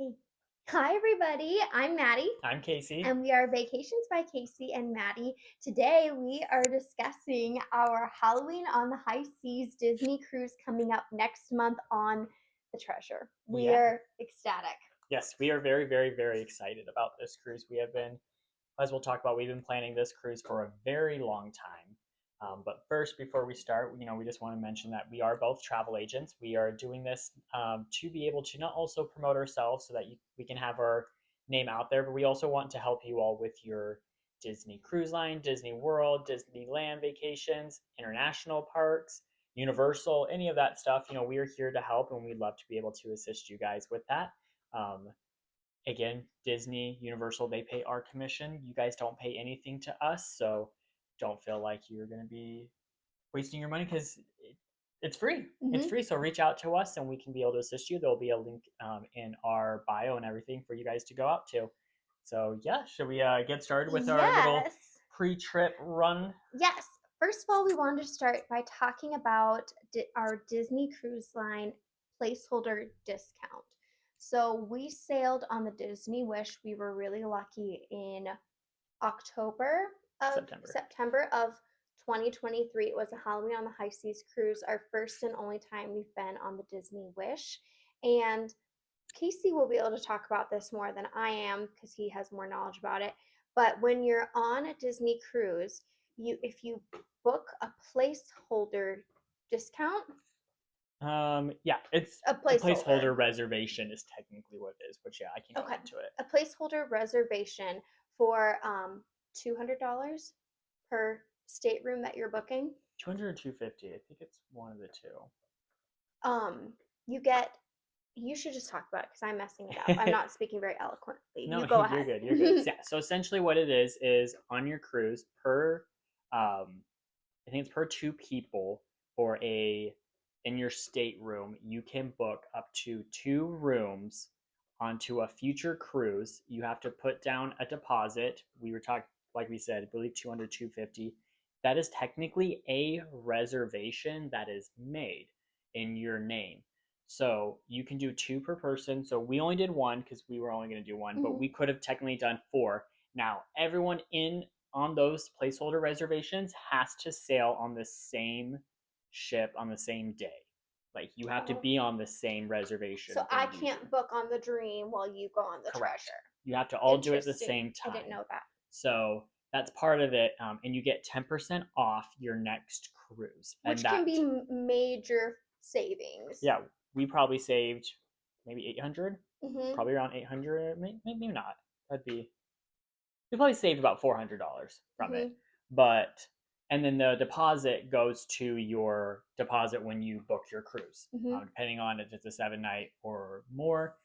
Hey. Hi, everybody. I'm Maddie, I'm Casey. and we are Vacations by Casey and Maddie. Today, we are discussing our Halloween on the High Seas Disney cruise coming up next month on the Treasure. We Yeah. are ecstatic. Yes, we are very, very, very excited about this cruise. We have been, as we'll talk about, we've been planning this cruise for a very long time. But first, before we start, we just want to mention that we are both travel agents. We are doing this to be able to not also promote ourselves so that we can have our name out there, but we also want to help you all with your Disney Cruise Line, Disney World, Disneyland vacations, international parks, Universal, any of that stuff. We are here to help, and we'd love to be able to assist you guys with that. Um, Again, Disney, Universal, they pay our commission. You guys don't pay anything to us, so don't feel like you're going to be wasting your money because it's free. It's Hmm. free. So reach out to us and we can be able to assist you. There'll be a link in our bio and everything for you guys to go out to. So yeah, should we get started with our little Yes. pre-trip run? Yes. First of all, we wanted to start by talking about our Disney Cruise Line placeholder discount. So we sailed on the Disney Wish. We were really lucky in October of September. September of 2023. It was a Halloween on the High Seas cruise, our first and only time we've been on the Disney Wish. And Casey will be able to talk about this more than I am because he has more knowledge about it. But when you're on a Disney cruise, if you book a placeholder discount, Yeah, it's a a placeholder. placeholder reservation is technically what it is, but yeah, I can go Okay. into it. A placeholder reservation for $200 per stateroom that you're booking. 200 or 250. I think it's one of the two. You get. You should just talk about it because I'm messing it up. I'm not speaking very eloquently. No, You go you're ahead. good. You're good. Yeah. So essentially, what it is on your cruise per, I think it's per two people for a in your stateroom, you can book up to two rooms onto a future cruise. You have to put down a deposit. We were talking, like we said, I believe 200, 250. That is technically a reservation that is made in your name. So you can do two per person. So we only did one because we were only going to do one, but Hmm. we could have technically done four. Now, everyone in on those placeholder reservations has to sail on the same ship on the same day. Like you have to Oh, be on the same reservation so I usually. can't book on the Dream while you go on the Correct. Treasure. You have to all do it at the Interesting. same I didn't time. know that. So that's part of it, and you get 10% off your next cruise. And Which can that, be major savings. yeah, we probably saved maybe 800, Hmm. probably around 800, maybe not. That'd be we probably saved about $400 from it. Hmm. But and then the deposit goes to your deposit when you book your cruise. Hmm. Depending on if it's a 7 night or more,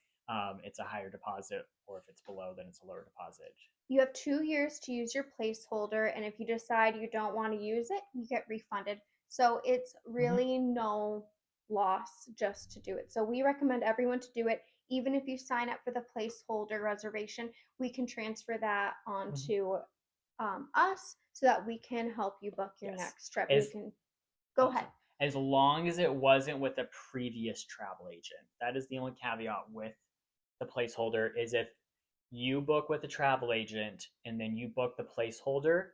it's a higher deposit, or if it's below, then it's a lower deposit. You have 2 years to use your placeholder, and if you decide you don't want to use it, you get refunded. So it's Mm-hmm. really no loss just to do it. So we recommend everyone to do it. Even if you sign up for the placeholder reservation, we can transfer that Mm-hmm. onto us so that we can help you book your Yes, next trip. You as can go ahead. awesome. As long as it wasn't with a previous travel agent. That is the only caveat with the placeholder. Is if you book with a travel agent and then you book the placeholder,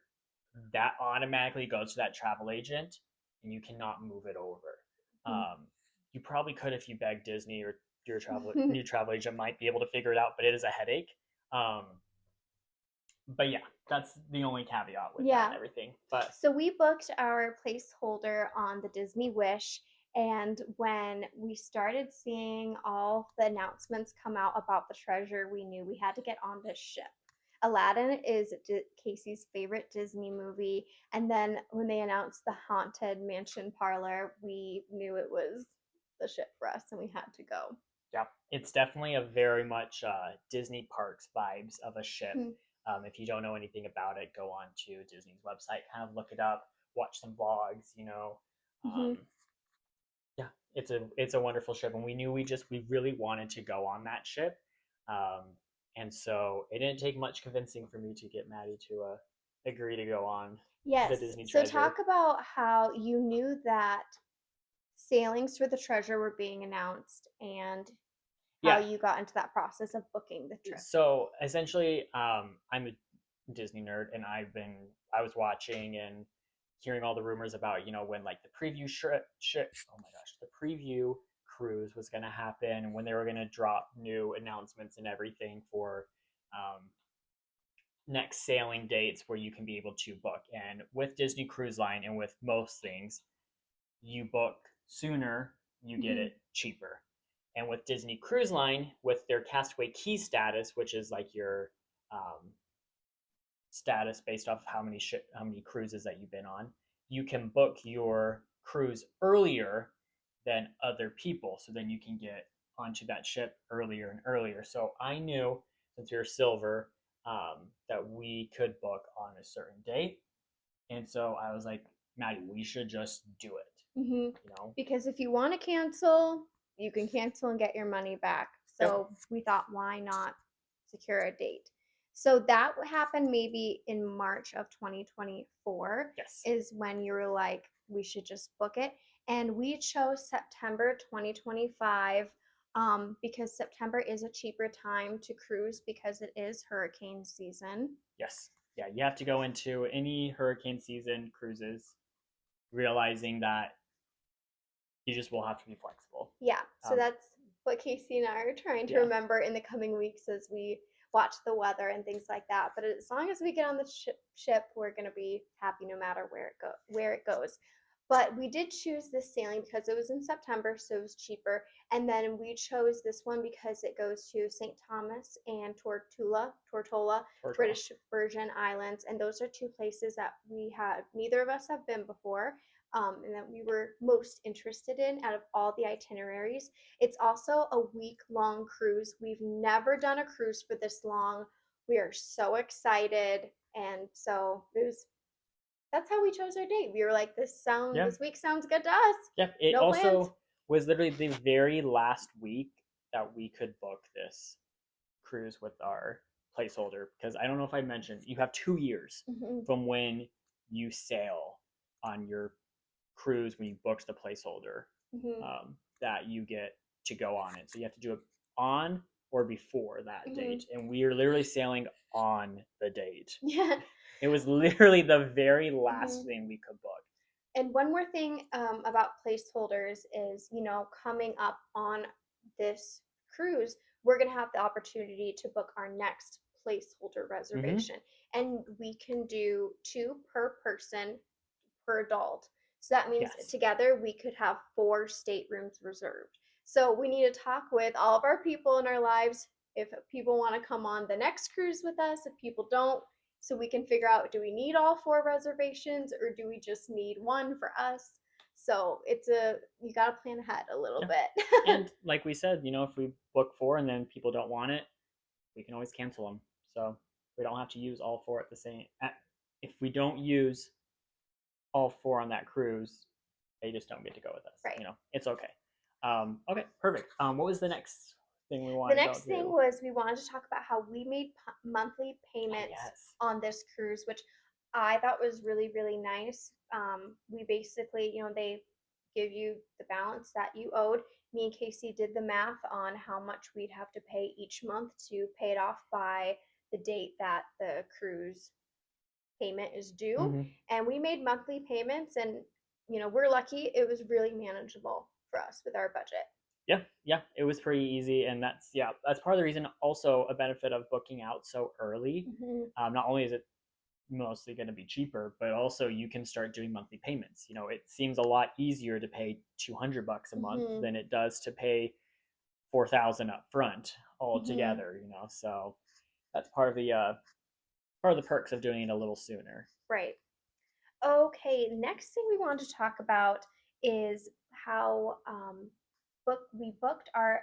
that automatically goes to that travel agent and you cannot move it over. You probably could if you beg Disney or your travel agent might be able to figure it out, but it is a headache. Um, but yeah, that's the only caveat with that Yeah. and everything. But So we booked our placeholder on the Disney Wish. And when we started seeing all the announcements come out about the treasure, we knew we had to get on this ship. Aladdin is Casey's favorite Disney movie. And then when they announced the Haunted Mansion Parlor, we knew it was the ship for us and we had to go. yeah, it's definitely a very much Disney parks vibes of a ship. If you don't know anything about it, go on to Disney's website, kind of look it up, watch some vlogs. Mm-hmm. Yeah, it's a wonderful ship, and we knew we really wanted to go on that ship, um, and so it didn't take much convincing for me to get Maddie to agree to go on the Yes. Disney So Treasure. talk about how you knew that sailings for the treasure were being announced and how Yeah. you got into that process of booking the trip. So essentially, I'm a Disney nerd, and I was watching and hearing all the rumors about when like the preview oh my gosh, the preview cruise was going to happen, and when they were going to drop new announcements and everything for um, next sailing dates where you can be able to book. And with Disney Cruise Line and with most things, you book sooner, you get Mhm. it cheaper. And with Disney Cruise Line, with their Castaway Key status, which is like your um, status based off of how many cruises that you've been on, you can book your cruise earlier than other people. So then you can get onto that ship earlier and earlier. So I knew, since we are silver, that we could book on a certain date. And so I was like, Maddie, we should just do it. Hmm. You know? Because if you want to cancel, you can cancel and get your money back. Yep. So we thought, why not secure a date? So that happened maybe in March of 2024, Yes. is when you were like, we should just book it. And we chose September 2025 because September is a cheaper time to cruise because it is hurricane season. Yes. Yeah, you have to go into any hurricane season cruises realizing that you just will have to be flexible. Yeah, so Um, that's what Casey and I are trying to yeah. remember in the coming weeks as we watch the weather and things like that. But as long as we get on the ship, we're gonna be happy no matter where it goes. But we did choose this sailing because it was in September, so it was cheaper. And then we chose this one because it goes to St. Thomas and Tortola, British Virgin Islands, and those are two places that neither of us have been before, and that we were most interested in out of all the itineraries. It's also a week-long cruise. We've never done a cruise for this long. We are so excited, and so that's how we chose our date. We were like, Yeah. this week sounds good to us. Yeah. It No plans. also was literally the very last week that we could book this cruise with our placeholder, because I don't know if I mentioned, you have 2 years Mm-hmm. from when you sail on your cruise when you booked the placeholder, Mm-hmm. that you get to go on it. So you have to do it on or before that Mm-hmm. date. And we are literally sailing on the date. Yeah. It was literally the very last Mm-hmm. thing we could book. And one more thing about placeholders is, coming up on this cruise, we're going to have the opportunity to book our next placeholder reservation. Mm-hmm. And we can do 2 per person per adult. So that means Yes. together we could have 4 staterooms reserved. So we need to talk with all of our people in our lives if people want to come on the next cruise with us, if people don't, so we can figure out, do we need all 4 reservations or do we just need one for us? So you got to plan ahead a little bit. And like we said, if we book 4 and then people don't want it, we can always cancel them. So we don't have to use all 4 at the same. If we don't use all 4 on that cruise, they just don't get to go with us. Right. It's okay. Okay, perfect. What was the next thing we The wanted to next thing do? was we wanted to talk about how we made monthly payments on this cruise, which I thought was really, really nice. We basically, they give you the balance that you owed. Me and Casey did the math on how much we'd have to pay each month to pay it off by the date that the cruise payment is due. Mm-hmm. And we made monthly payments, and we're lucky. It was really manageable for us with our budget. Yeah, it was pretty easy, and that's part of the reason. Also, a benefit of booking out so early. Mm-hmm. Not only is it mostly going to be cheaper, but also you can start doing monthly payments. It seems a lot easier to pay $200 a month Mm-hmm. than it does to pay $4,000 up front altogether. Mm-hmm. So that's part of the perks of doing it a little sooner. Right. Okay, next thing we want to talk about is how we booked our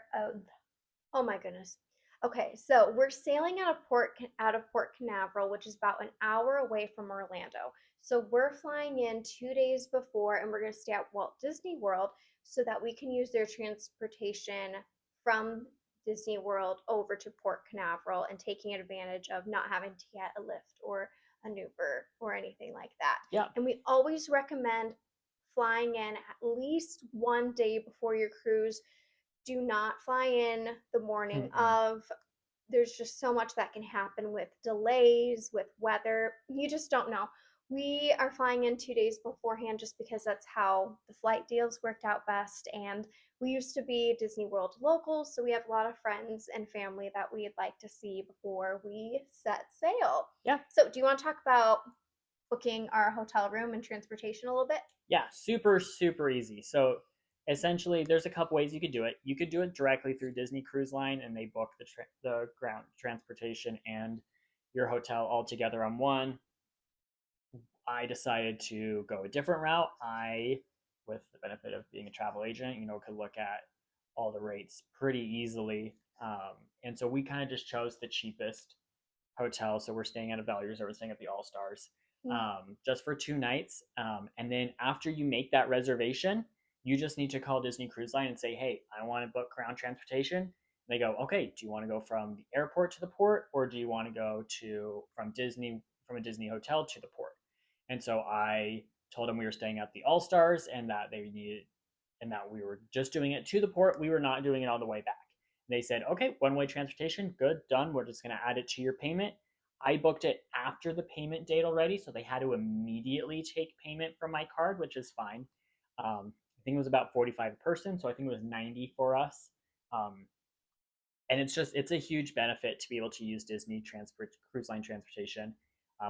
oh my goodness. Okay, so we're sailing out of Port Canaveral, which is about an hour away from Orlando. So we're flying in 2 days before, and we're going to stay at Walt Disney World so that we can use their transportation from Disney World over to Port Canaveral, and taking advantage of not having to get a Lyft or an Uber or anything like that. Yeah. And we always recommend flying in at least 1 day before your cruise, do not fly in the morning Mm-mm. of. There's just so much that can happen with delays, with weather. You just don't know. We are flying in 2 days beforehand just because that's how the flight deals worked out best. And we used to be Disney World locals, so we have a lot of friends and family that we'd like to see before we set sail. Yeah. So, do you want to talk about booking our hotel room and transportation a little bit? Yeah, super, super easy. So essentially, there's a couple ways you could do it. You could do it directly through Disney Cruise Line, and they book the ground transportation and your hotel all together on one. I decided to go a different route. With the benefit of being a travel agent, could look at all the rates pretty easily. And so we kind of just chose the cheapest hotel. So we're staying at a Value Resort, we're staying at the All Stars, Mm. just for 2 nights. And then after you make that reservation, you just need to call Disney Cruise Line and say, hey, I want to book ground transportation. And they go, okay, do you want to go from the airport to the port, or do you want to go from a Disney hotel to the port? And so I told them we were staying at the All Stars and that they needed, and that we were just doing it to the port. We were not doing it on the way back. They said, okay, one way transportation, good, done. We're just going to add it to your payment. I booked it after the payment date already, so they had to immediately take payment from my card, which is fine. I think it was about 45 a person, so I think it was 90 for us. Um, and it's a huge benefit to be able to use Disney cruise line transportation.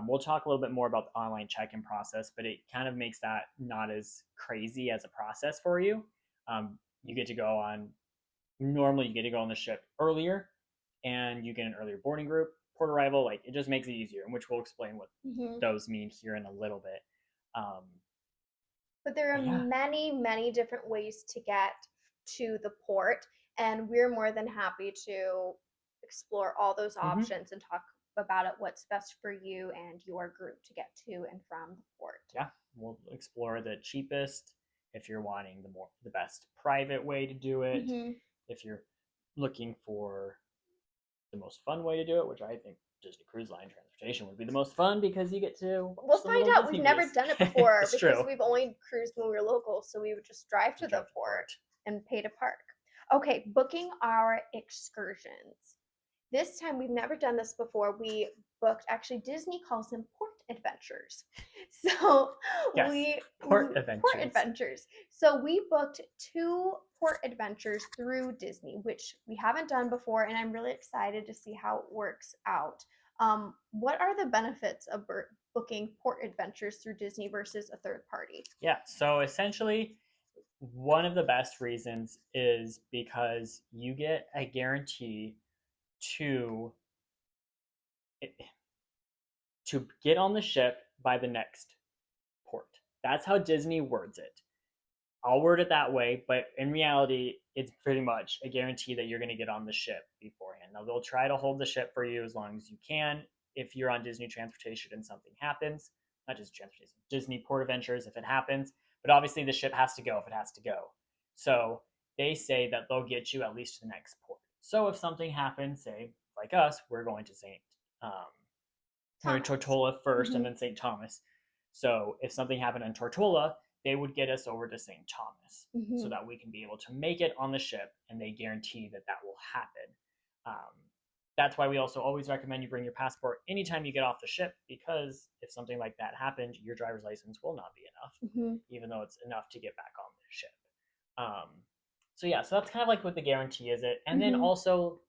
We'll talk a little bit more about the online check-in process, but it kind of makes that not as crazy as a process for you. You get to go on Normally you get to go on the ship earlier, and you get an earlier boarding group, port arrival. Like, it just makes it easier, which we'll explain what Mm-hmm. those mean here in a little bit. Um, But there are but yeah. many, many different ways to get to the port, and we're more than happy to explore all those Mm-hmm. options and talk about it, what's best for you and your group to get to and from the port. Yeah, we'll explore the cheapest if you're wanting the best private way to do it. Mm-hmm. If you're looking for the most fun way to do it, which I think Disney Cruise Line transportation would be the most fun because you get to We'll watch the find little out. We've Disney never movies. done it before It's because true. we've only cruised when we were local, so we would just drive to You the drive to port port. and pay to park. Okay, booking our excursions. This time we've never done this before. We booked, actually Disney calls them port adventures. So Yes, we port port adventures. adventures. So we booked 2 port adventures through Disney, which we haven't done before, and I'm really excited to see how it works out. What are the benefits of booking port adventures through Disney versus a third party? Yeah, so essentially, one of the best reasons is because you get a guarantee to to get on the ship by the next port. That's how Disney words it. I'll word it that way, but in reality, it's pretty much a guarantee that you're going to get on the ship beforehand. Now, they'll try to hold the ship for you as long as you can. If you're on Disney transportation and something happens, not just transportation, Disney Port Adventures, if it happens, but obviously the ship has to go if it has to go. So they say that they'll get you at least to the next port. So if something happens, say, like us, we're going to Thomas. Tortola first and Mm-hmm. then St. Thomas. So if something happened in Tortola, they would get us over to St. Thomas so Mm-hmm. that we can be able to make it on the ship, and they guarantee that that will happen. Um, that's why we also always recommend you bring your passport anytime you get off the ship, because if something like that happened, your driver's license will not be enough, Mm-hmm. even though it's enough to get back on the ship. So yeah, so that's kind of like what the guarantee is. It, and then Mm-hmm. also,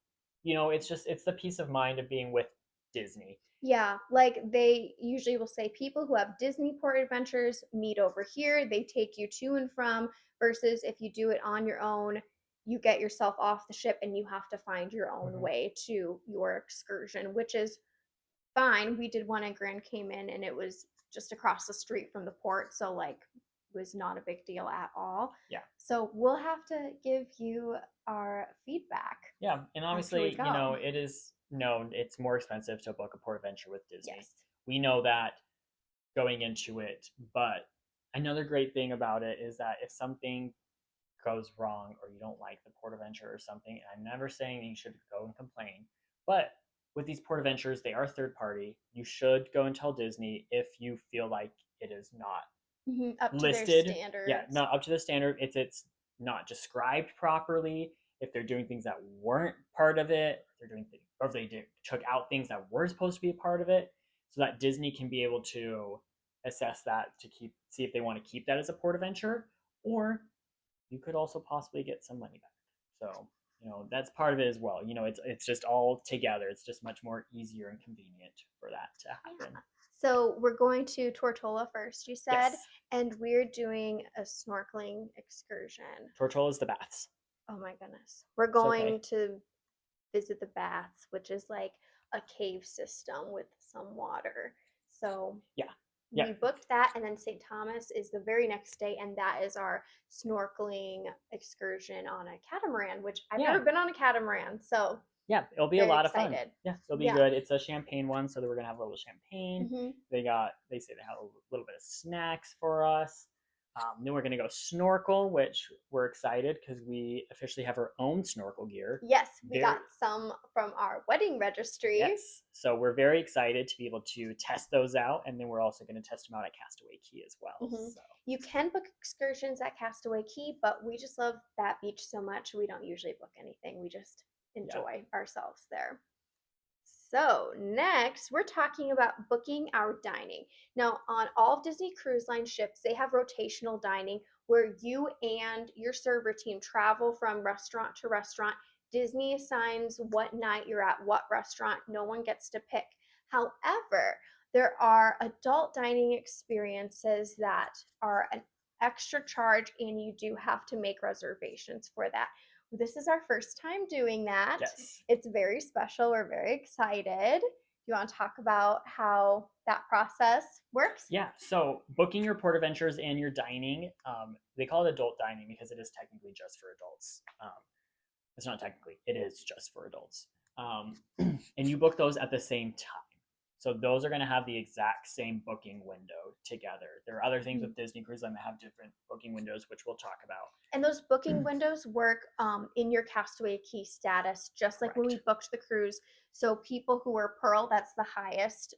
it's the peace of mind of being with Disney. Yeah, like they usually will say people who have Disney Port Adventures meet over here. They take you to and from, versus if you do it on your own, you get yourself off the ship and you have to find your own Mm-hmm. way to your excursion, which is fine. We did one in Grand Cayman and it was just across the street from the port, so like it was not a big deal at all. Yeah. So we'll have to give you our feedback Yeah, and after we obviously, go. it is known it's more expensive to book a port adventure with Disney. Yes. We know that going into it, but another great thing about it is that if something goes wrong or you don't like the port adventure or something, and I'm never saying that you should go and complain, but with these port adventures, they are third party. You should go and tell Disney if you feel like it is not Mhm, up to their listed. Yeah, standards. not up to the standard. It's not described properly. if they're doing things that weren't part of it, if they're doing things, or if took out things that were supposed to be a part of it, so that Disney can be able to assess that to see if they want to keep that as a port adventure, or you could also possibly get some money back. So that's part of it as well. It's just all together. It's just much more easier and convenient for that to happen. Yeah. So we're going to Tortola first, you said, Yes, and we're doing a snorkeling excursion. Tortola is the baths. Oh my goodness. We're It's going okay. to visit the baths, which is like a cave system with some water. So Yeah, yeah, we booked that, and then St. Thomas is the very next day, and that is our snorkeling excursion on a catamaran, which I've yeah, never been on a catamaran, so yeah. It'll be a very lot of fun. excited. Yeah, it'll be Yeah. good. It's a champagne one, so we're gonna have a little champagne. Hmm. They say they have a little bit of snacks for us. Then we're gonna go snorkel, which we're excited because we officially have our own snorkel gear. Yes, we Very got some from our wedding registry. Yes. So we're very excited to be able to test those out, and then we're also going to test them out at Castaway Key as well. Hmm. So You can book excursions at Castaway Key, but we just love that beach so much. We don't usually book anything. We just enjoy ourselves there. So, next, we're talking about booking our dining. Now, on all Disney Cruise Line ships, they have rotational dining where you and your server team travel from restaurant to restaurant. Disney assigns what night you're at what restaurant. No one gets to pick. However, there are adult dining experiences that are an extra charge, and you do have to make reservations for that. This is our first time doing that. yes, It's very special. We're very excited. You want to talk about how that process works? yeah. So booking your port adventures and your dining, they call it adult dining because it is technically just for adults. It's not technically; it is just for adults. And you book those at the same time. So those are going to have the exact same booking window together. There are other things with Disney Cruise Line that have different booking windows, which we'll talk about. And those booking windows work in your Castaway Key status, just like when we Correct. booked the cruise. So people who are Pearl, that's the highest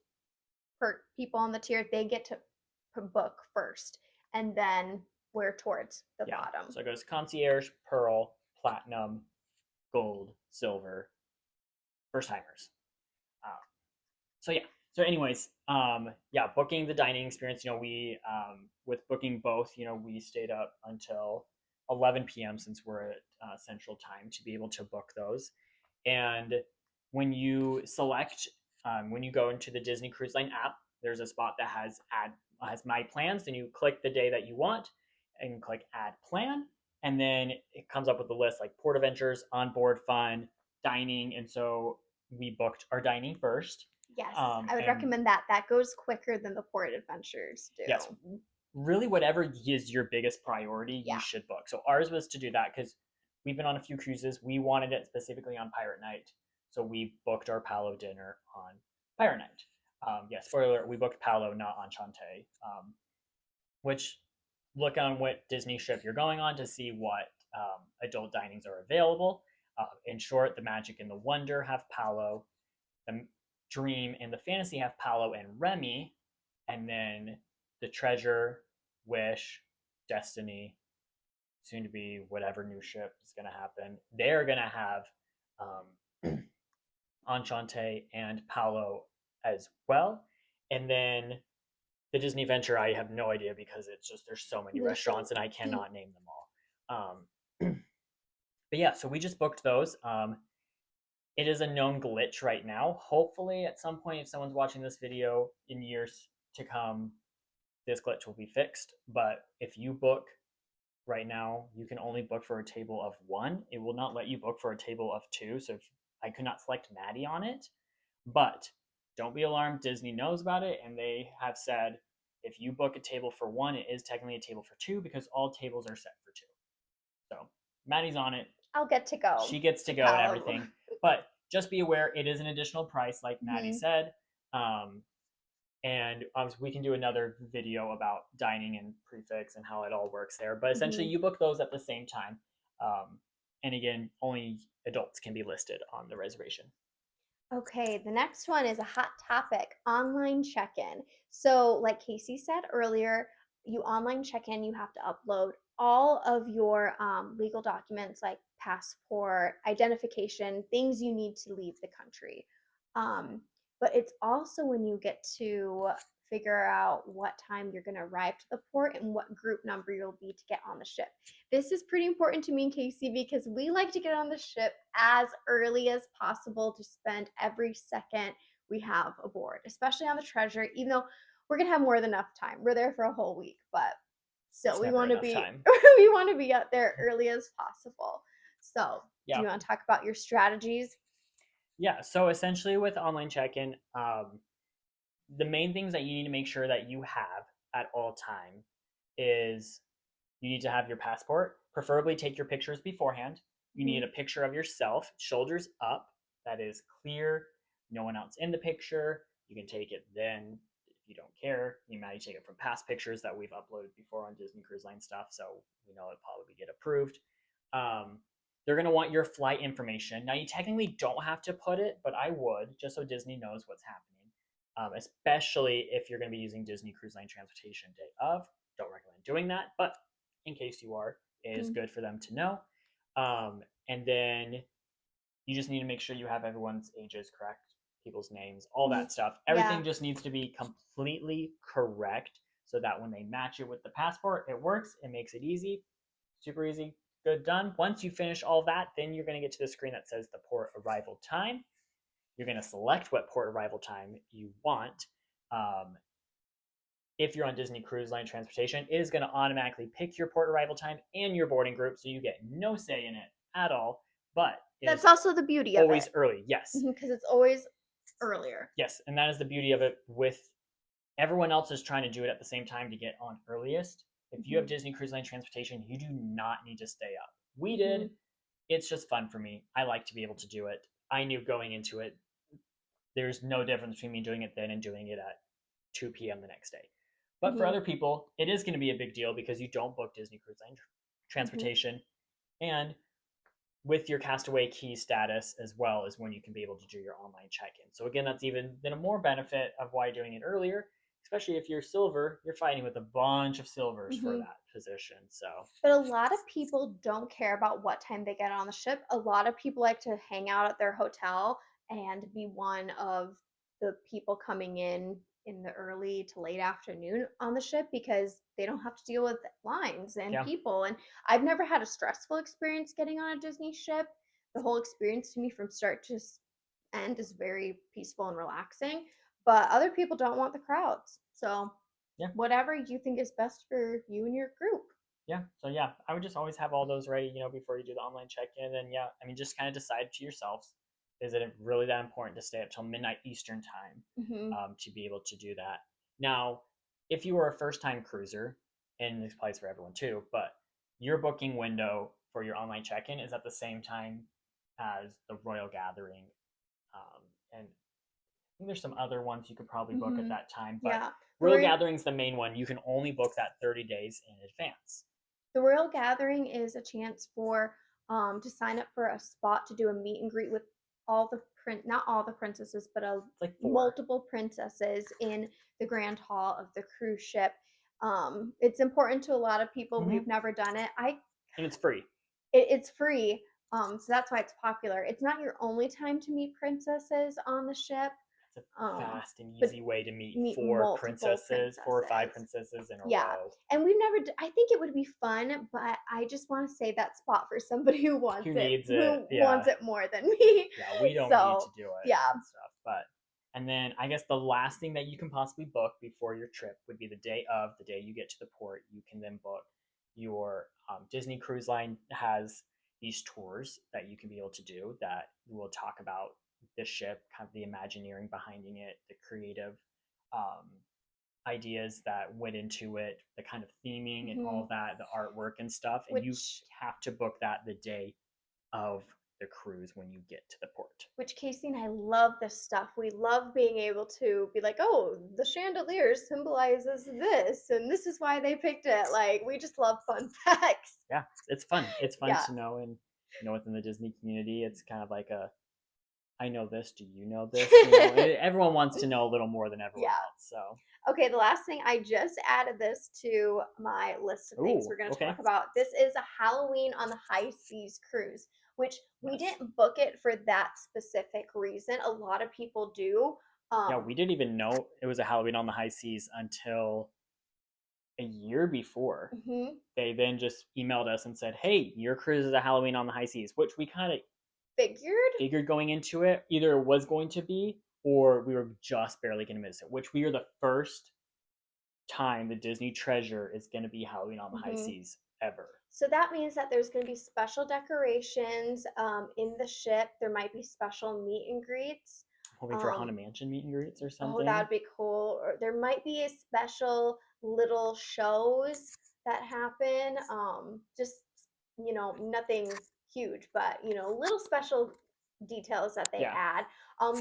per people on the tier, they get to book first, and then we're towards the Yeah. bottom. So it goes concierge, pearl, platinum, gold, silver, first timers. So yeah. So anyways, yeah, booking the dining experience. We with booking both, we stayed up until 11 p.m. since we're at Central Time to be able to book those. And when you select, when you go into the Disney Cruise Line app, there's a spot that has my plans. Then you click the day that you want, and click add plan, and then it comes up with a list like port adventures, onboard fun, dining, and so we booked our dining first. Yes, I would And recommend that. That goes quicker than the port adventures do. yes, really, whatever is your biggest priority, Yeah. you should book. So ours was to do that because we've been on a few cruises. We wanted it specifically on Pirate Night, so we booked our Palo dinner on Pirate Night. Yeah, spoiler alert, we booked Palo, not Enchante. Which look on what Disney ship you're going on to see what adult dinings are available. In short, the Magic and the Wonder have Palo, the Dream and the Fantasy have Palo and Remy, and then the Treasure, Wish, Destiny, soon to be whatever new ship is going to happen. They're going to have Enchante and Palo as well. And then the Disney Venture, I have no idea because it's just there's so many restaurants and I cannot name them all. But yeah, so we just booked those. It is a known glitch right now. Hopefully, at some point, if someone's watching this video in years to come, this glitch will be fixed. But if you book right now, you can only book for a table of one. It will not let you book for a table of two. So I could not select Maddie on it. But don't be alarmed. Disney knows about it, and they have said if you book a table for one, it is technically a table for two because all tables are set for two. So Maddie's on it. I'll get to go. She gets to go and everything. But just be aware it is an additional price, like Maddie said. And obviously we can do another video about dining and prefix and how it all works there. But essentially you book those at the same time. And again, only adults can be listed on the reservation. Okay, the next one is a hot topic, online check-in. So, like Casey said earlier, you online check-in, you have to upload all of your legal documents like passport, identification, things you need to leave the country. But it's also when you get to figure out what time you're going to arrive to the port and what group number you'll be to get on the ship. This is pretty important to me and Casey because we like to get on the ship as early as possible to spend every second we have aboard, especially on the Treasure, even though we're going to have more than enough time. We're there for a whole week, but still It's we never want to enough be time. we want to be out there early as possible. So, do Yeah. you want to talk about your strategies? Yeah. So essentially, with online check-in, the main things that you need to make sure that you have at all time is you need to have your passport. Preferably take your pictures beforehand. You need a picture of yourself, shoulders up, that is clear, no one else in the picture. You can take it then if you don't care. You might take it from past pictures that we've uploaded before on Disney Cruise Line stuff, so we know it'll probably get approved. Um, they're going to want your flight information. Now, you technically don't have to put it, but I would, just so Disney knows what's happening. Especially if you're going to be using Disney Cruise Line transportation day of. Don't recommend doing that, but in case you are, it is good for them to know. And then you just need to make sure you have everyone's ages correct, people's names, all that stuff. Everything just needs to be completely correct so that when they match it with the passport, it works. It makes it easy, super easy, good, done. Once you finish all that, then you're going to get to the screen that says the port arrival time. You're going to select what port arrival time you want. If you're on Disney Cruise Line transportation, it is going to automatically pick your port arrival time and your boarding group, so you get no say in it at all. But that's also the beauty of it. Always early, yes. Because it's always earlier. Yes, and that is the beauty of it. With everyone else is trying to do it at the same time to get on earliest. If you have Disney Cruise Line transportation, you do not need to stay up. We did. It's just fun for me. I like to be able to do it. I knew going into it, there's no difference between me doing it then and doing it at 2 p.m. the next day. But for other people, it is going to be a big deal because you don't book Disney Cruise Line transportation. And with your Castaway Key status as well is when you can be able to do your online check-in. So again, that's even then a more benefit of why doing it earlier, especially if you're silver, you're fighting with a bunch of silvers for that position. So, but a lot of people don't care about what time they get on the ship. A lot of people like to hang out at their hotel and be one of the people coming in the early to late afternoon on the ship because they don't have to deal with lines and people. And I've never had a stressful experience getting on a Disney ship. The whole experience to me from start to end is very peaceful and relaxing. But other people don't want the crowds. So whatever you think is best for you and your group. Yeah. So I would just always have all those ready, before you do the online check-in. And just kind of decide to yourselves, is it really that important to stay up till midnight Eastern time to be able to do that? Now, if you are a first-time cruiser, and this applies for everyone too, but your booking window for your online check-in is at the same time as the Royal Gathering, and I think there's some other ones you could probably book at that time, but Royal Gathering's the main one. You can only book that 30 days in advance. The Royal Gathering is a chance for to sign up for a spot to do a meet and greet with not all the princesses, but multiple princesses in the Grand Hall of the cruise ship. It's important to a lot of people. We've never done it. And it's free. It's free. So that's why it's popular. It's not your only time to meet princesses on the ship. It's a fast and easy way to meet 4 princesses, 4 or 5 princesses in a row. And we've never. I think it would be fun, but I just want to save that spot for somebody who wants wants it more than me. Yeah, we don't need to do it. Yeah. And stuff, and then I guess the last thing that you can possibly book before your trip would be the day you get to the port. You can then book your Disney Cruise Line has these tours that you can be able to do that we'll talk about the ship, kind of the Imagineering behind it, the creative ideas that went into it, the kind of theming and all that, the artwork and stuff. And you have to book that the day of the cruise when you get to the port. Which Casey and I love this stuff. We love being able to be like, oh, the chandelier symbolizes this, and this is why they picked it. Like, we just love fun facts. Yeah, it's fun. It's fun to know, and within the Disney community, it's kind of like a I know this. Do you know this? You know, everyone wants to know a little more than everyone Yeah. else. So, Okay, the last thing, I just added this to my list of things ooh, we're going to okay. talk about. This is a Halloween on the High Seas cruise, which we Yes. didn't book it for that specific reason. A lot of people do. Yeah, we didn't even know it was a Halloween on the high seas until a year before. Mhm. They then just emailed us and said, "Hey, your cruise is a Halloween on the high seas," which we kind of Figured. figured going into it. Either it was going to be, or we were just barely going to miss it. Which we are the first time the Disney Treasure is going to be Halloween on the high Mhm. seas ever. So that means that there's going to be special decorations in the ship. There might be special meet and greets. Hoping for Um, Haunted Mansion meet and greets or oh, something. that'd be cool. Or there might be a special little shows that happen. Just nothing huge, but little special details that they Yeah. add.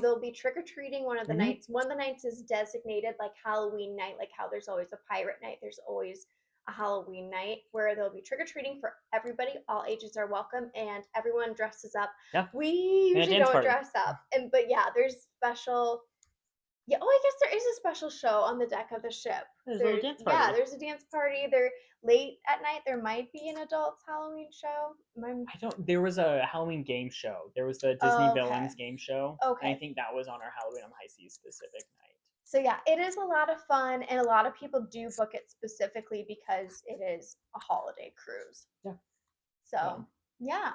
There'll be trick or treating one of the Mm-hmm. nights. One of the nights is designated like Halloween night, like how there's always a pirate night. There's always a Halloween night where there'll be trick or treating for everybody. All ages are welcome, and everyone dresses up. Yeah. We And a usually dance don't party. dress up, but yeah, there's special. Yeah, oh, I guess there is a special show on the deck of the ship. There's a little dance party. There's a dance party. There late at night there might be an adults Halloween show. I don't. There was a Halloween game show. There was the Disney Okay. Villains game show, and I Okay. think that was on our Halloween on the High Seas specific night. So yeah, it is a lot of fun, and a lot of people do book it specifically because it is a holiday cruise. Yeah. So yeah,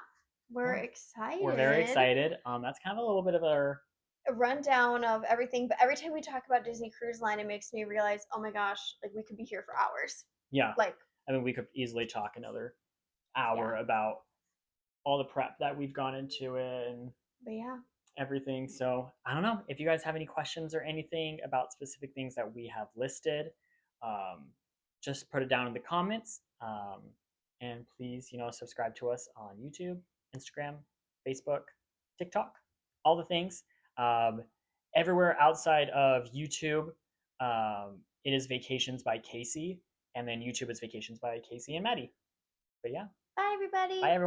we're Well, we're very excited. excited. That's kind of a little bit of our A rundown of everything, but every time we talk about Disney Cruise Line, it makes me realize, oh my gosh, like we could be here for hours. yeah. Like, I mean, we could easily talk another yeah, hour about all the prep that we've gone into it and but yeah. everything. So I don't know if you guys have any questions or anything about specific things that we have listed. Um, just put it down in the comments. And please, subscribe to us on YouTube, Instagram, Facebook, TikTok, all the things. Um, Everywhere outside of YouTube, it is Vacations by Casey, and then YouTube is Vacations by Casey and Maddie. But yeah, Bye, everybody. bye everyone.